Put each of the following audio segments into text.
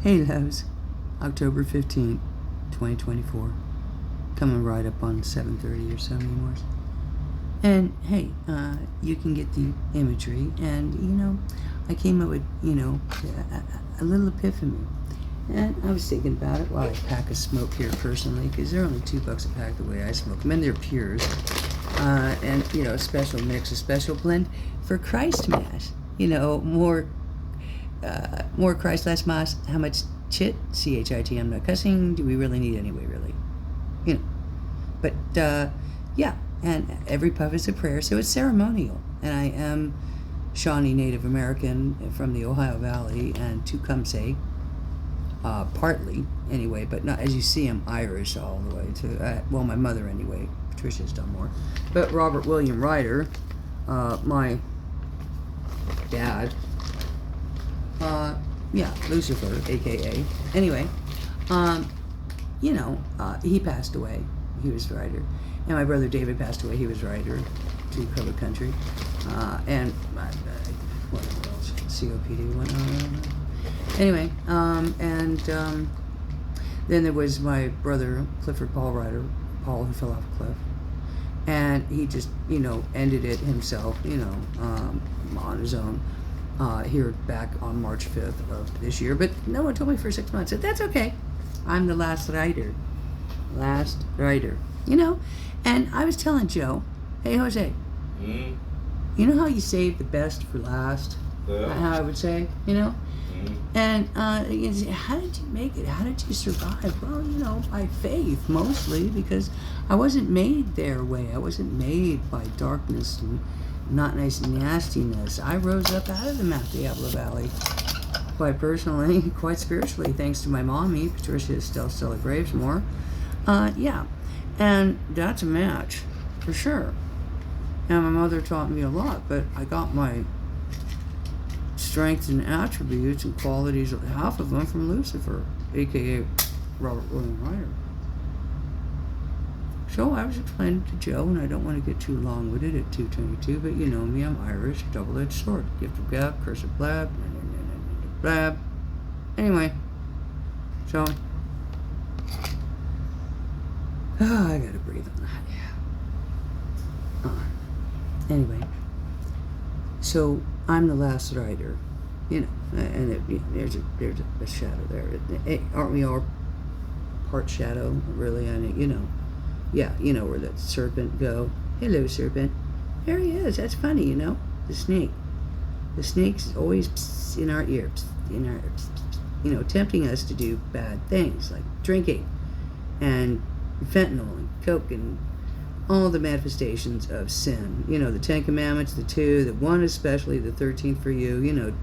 Hey loves, October 15th, 2024. Coming right up on 7:30 or so anymore. And hey, you can get the imagery. And I came up with, a little epiphany. And I was thinking about it while I pack a smoke here personally, because they're only $2 a pack the way I smoke them, and they're pures. And a special mix, a special blend for Christ Mass. More Christ, less Mass. How much chit, C-H-I-T, I'm not cussing, do we really need anyway, really? But, yeah, and every puff is a prayer, so it's ceremonial. And I am Shawnee Native American from the Ohio Valley and Tecumseh, partly, anyway, but not, as you see, I'm Irish all the way to, my mother anyway, Patricia's done more. But Robert William Ryder, my dad, Lucifer, aka. Anyway, he passed away. He was Ryder. And my brother David passed away. He was Ryder to cover country. And what else? COPD went on. Anyway, then there was my brother Clifford Paul Ryder, Paul, who fell off a cliff. And he just, ended it himself, on his own. Here back on March 5th of this year, but no one told me for 6 months. So that's okay. I'm the last rider. And I was telling Joe, hey Jose, you know how you save the best for last? Yeah. How I would say, And how did you make it? How did you survive? Well, by faith mostly, because I wasn't made their way. I wasn't made by darkness and not nice nastiness. I rose up out of the Mount Diablo Valley, quite personally, quite spiritually, thanks to my mommy, Patricia Stella Gravesmore. And that's a match, for sure. And my mother taught me a lot, but I got my strengths and attributes and qualities, half of them from Lucifer, aka Robert William Ryder. So I was explaining to Joe, and I don't want to get too long-winded at 2:22, but you know me, I'm Irish, double-edged sword, gift of gab, curse of blab, blab. Anyway, so, I gotta breathe on that, anyway, so I'm the last rider, and there's a shadow there. Aren't we all part shadow, really? Yeah, where the serpent go. Hello, serpent. There he is. That's funny, the snake. The snake's always in our ear, tempting us to do bad things like drinking and fentanyl and coke and all the manifestations of sin. The 10 Commandments, the 2, the 1 especially, the 13th for you,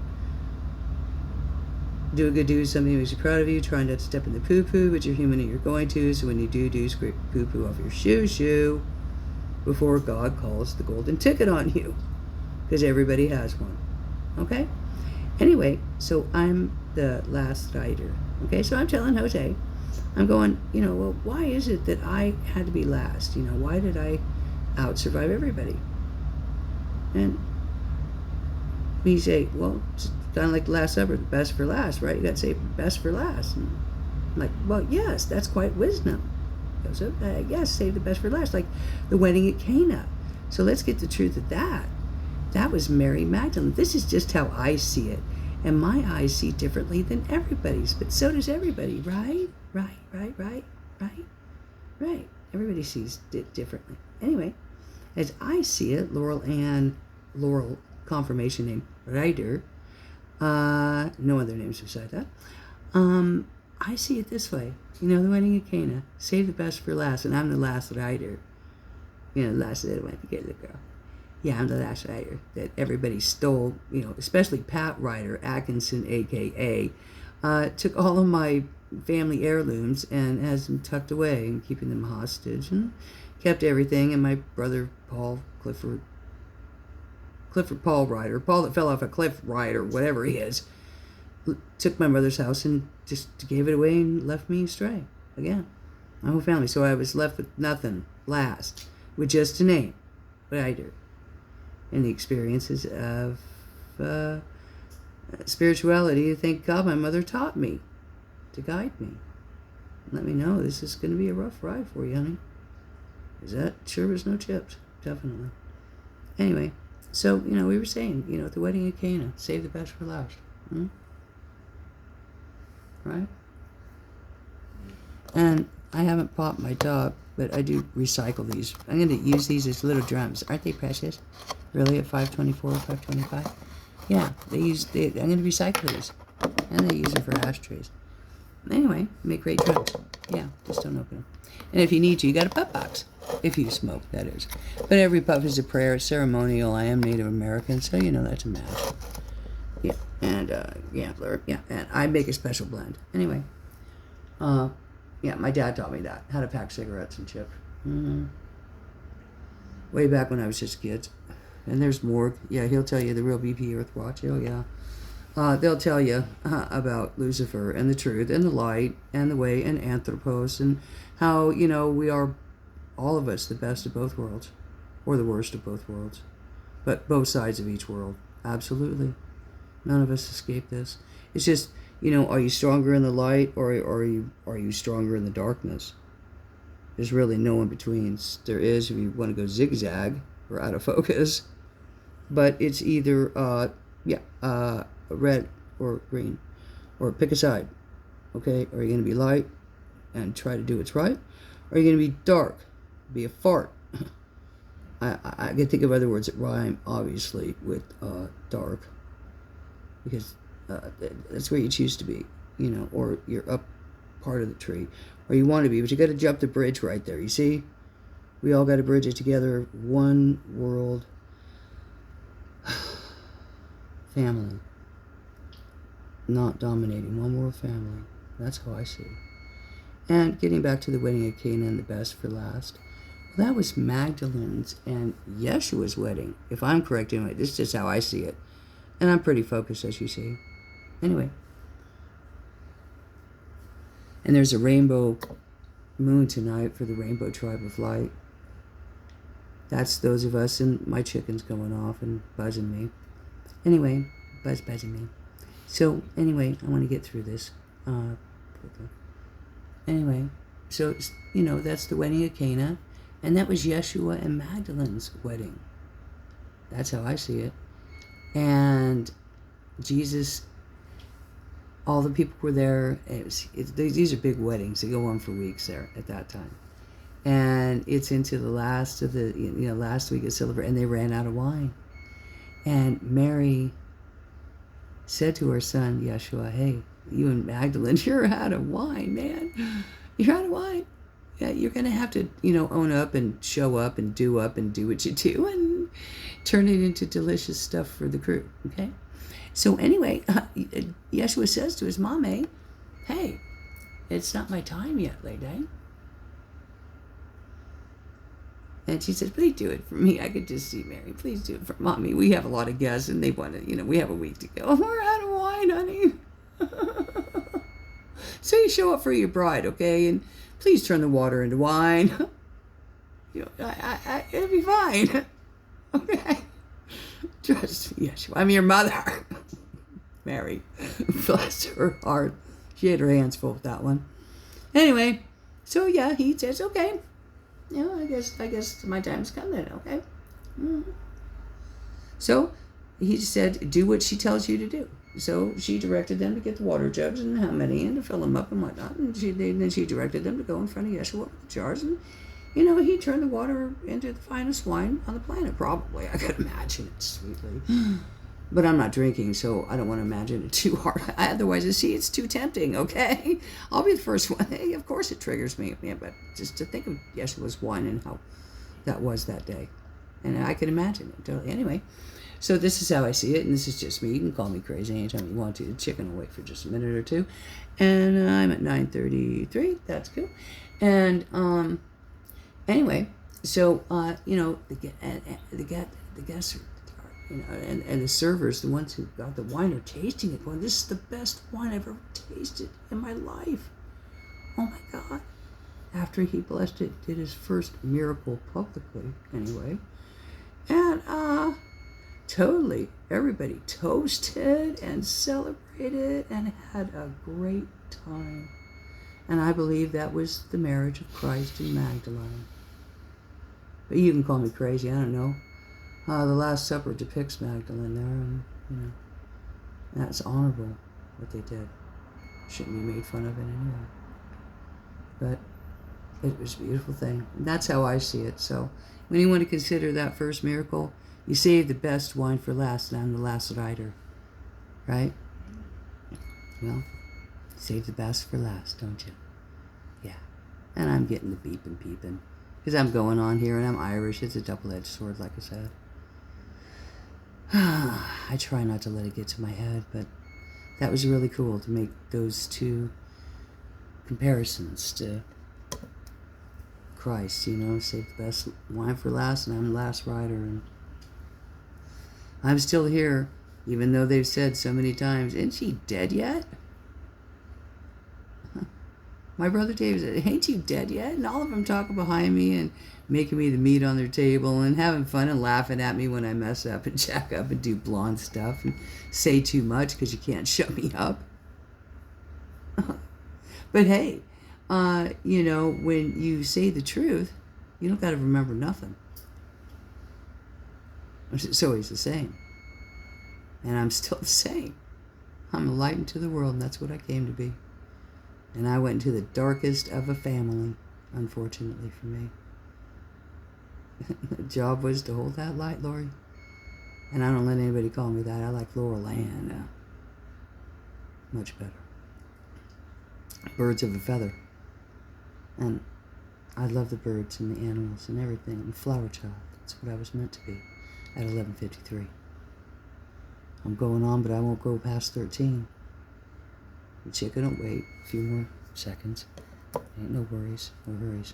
do a good do, something that makes you proud of you. Try not to step in the poo-poo, but you're human and you're going to. So when you do, scrape poo-poo off your shoe before God calls the golden ticket on you. Because everybody has one. Okay? Anyway, so I'm the last rider. Okay, so I'm telling Jose, I'm going, well, why is it that I had to be last? Why did I out-survive everybody? And we say, well, it's kind of like the Last Supper, the best for last, right? You got to say best for last. And I'm like, well, yes, that's quite wisdom. So, yes, save the best for last, like the wedding at Cana. So let's get the truth of that. That was Mary Magdalene. This is just how I see it. And my eyes see differently than everybody's, but so does everybody, right? Right. Everybody sees it differently. Anyway, as I see it, Laurel, confirmation name, Ryder, no other names beside that. I see it this way. The wedding at Cana, save the best for last, and I'm the last rider. The last that went to get the girl. Yeah, I'm the last rider that everybody stole, especially Pat Ryder, Atkinson, a.k.a., took all of my family heirlooms and has them tucked away and keeping them hostage and kept everything. And my brother Clifford Paul Ryder, Paul that fell off a cliff Ryder, whatever he is, took my mother's house and just gave it away and left me astray again. My whole family. So I was left with nothing last, with just a name, Ryder. And the experiences of spirituality, thank God my mother taught me. to guide me. Let me know this is going to be a rough ride for you, honey. Is that sure was no chips? Definitely. Anyway, so, we were saying, at the wedding at Cana, save the best for last. Right? And I haven't popped my top, but I do recycle these. I'm going to use these as little drums. Aren't they precious? Really, at $5.24 or $5.25? Yeah, I'm going to recycle these. And they use them for ashtrays. Anyway, make great drums. Yeah, just don't open them. And if you need to, you got a puff box. If you smoke, that is. But every puff is a prayer. It's ceremonial. I am Native American, so that's a match. Yeah, and Gambler. Yeah, and I make a special blend. Anyway, yeah, my dad taught me that, how to pack cigarettes and chips. Way back when I was just kids. And there's Morg. Yeah, he'll tell you the real BP Earthwatch. Oh, yeah. They'll tell you about Lucifer and the truth and the light and the way and Anthropos and how, we are, all of us, the best of both worlds or the worst of both worlds. But both sides of each world. Absolutely. None of us escape this. It's just, are you stronger in the light or are you stronger in the darkness? There's really no in between. There is if you want to go zigzag or out of focus. But it's either, red or green, or pick a side. Okay, are you going to be light and try to do what's right, or are you going to be dark, be a fart? I can think of other words that rhyme, obviously, with dark, because that's where you choose to be, or you're up part of the tree, or you want to be, but you got to jump the bridge right there. You see, we all got to bridge it together. One world family. Not dominating, one world family. That's how I see it. And getting back to the wedding at Cana and the best for last. Well, that was Magdalene's and Yeshua's wedding. If I'm correct, anyway, this is just how I see it. And I'm pretty focused, as you see. Anyway. And there's a rainbow moon tonight for the Rainbow Tribe of Light. That's those of us and my chickens going off and buzzing me. Anyway, buzzing me. So, anyway, I want to get through this. Anyway, so, that's the wedding at Cana. And that was Yeshua and Magdalene's wedding. That's how I see it. And Jesus, all the people were there. These are big weddings. They go on for weeks there at that time. And it's into the last of the, last week of celebration. And they ran out of wine. And Mary said to her son, Yeshua, hey, you and Magdalene, you're out of wine, man. You're out of wine. Yeah, you're going to have to, own up and show up and do what you do and turn it into delicious stuff for the crew, okay? So anyway, Yeshua says to his mom, hey, it's not my time yet, lady. And she says, please do it for me. I could just see Mary. Please do it for Mommy. We have a lot of guests and they want to, we have a week to go. We're out of wine, honey. So you show up for your bride, okay? And please turn the water into wine. It'll be fine. Okay? Trust me, Yeshua. I'm your mother. Mary. Bless her heart. She had her hands full with that one. Anyway, so yeah, he says, okay. I guess my time's come then, okay? Mm-hmm. So he said, do what she tells you to do. So she directed them to get the water jugs and how many and to fill them up and whatnot. And then she directed them to go in front of Yeshua with the jars. And, he turned the water into the finest wine on the planet, probably. I could imagine it sweetly. But I'm not drinking, so I don't want to imagine it too hard. Otherwise, it's too tempting, okay? I'll be the first one. Hey, of course it triggers me. Yeah, but just to think of Yeshua's wine and how that was that day. And I can imagine it totally. Anyway, so this is how I see it, and this is just me. You can call me crazy anytime you want to. The chicken will wait for just a minute or two. And I'm at 9:33. That's cool. And anyway, so, the guests are, and the servers, the ones who got the wine, are tasting it, going, this is the best wine I've ever tasted in my life. Oh my God. After he blessed it, did his first miracle publicly, anyway. And totally, everybody toasted and celebrated and had a great time. And I believe that was the marriage of Christ and Magdalene. But you can call me crazy, I don't know. The Last Supper depicts Magdalene there, and, you know, that's honorable, what they did. Shouldn't be made fun of it anyway. But it was a beautiful thing. And that's how I see it. So when you want to consider that first miracle, you save the best wine for last, and I'm the last rider. Right? Well, save the best for last, don't you? Yeah. And I'm getting the beeping peeping. Because I'm going on here, and I'm Irish. It's a double-edged sword, like I said. I try not to let it get to my head, but that was really cool to make those two comparisons to Christ, you know, save the best wine for last, and I'm the last rider, and I'm still here, even though they've said so many times, isn't she dead yet? My brother Dave said, ain't you dead yet? And all of them talking behind me and making me the meat on their table and having fun and laughing at me when I mess up and jack up and do blonde stuff and say too much because you can't shut me up. But hey, you know, when you say the truth, you don't got to remember nothing. It's always the same. And I'm still the same. I'm a light into the world, and that's what I came to be. And I went into the darkest of a family, unfortunately for me. The job was to hold that light, Lori. And I don't let anybody call me that. I like Laurel Ann. Much better. Birds of a feather. And I love the birds and the animals and everything. I'm a flower child. That's what I was meant to be at 11:53. I'm going on, but I won't go past 13. The chicken will wait a few more seconds. Ain't no worries, no hurries.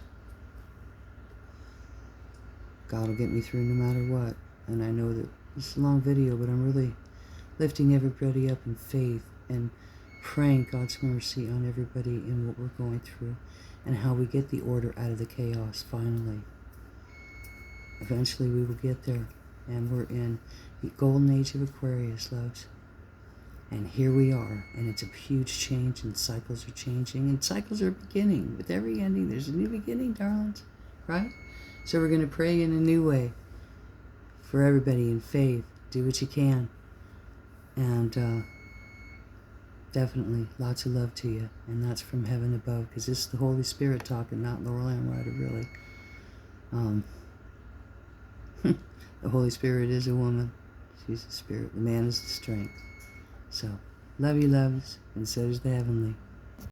God will get me through no matter what. And I know that it's a long video, but I'm really lifting everybody up in faith and praying God's mercy on everybody in what we're going through and how we get the order out of the chaos finally. Eventually we will get there, and we're in the golden age of Aquarius, loves. And here we are, and it's a huge change, and cycles are changing, and cycles are beginning. With every ending, there's a new beginning, darlings, right? So we're going to pray in a new way for everybody in faith. Do what you can. And definitely lots of love to you, and that's from heaven above, because this is the Holy Spirit talking, not Laurel Ann Ryder, really. The Holy Spirit is a woman. She's the spirit. The man is the strength. So, love you, loves, and so does the heavenly.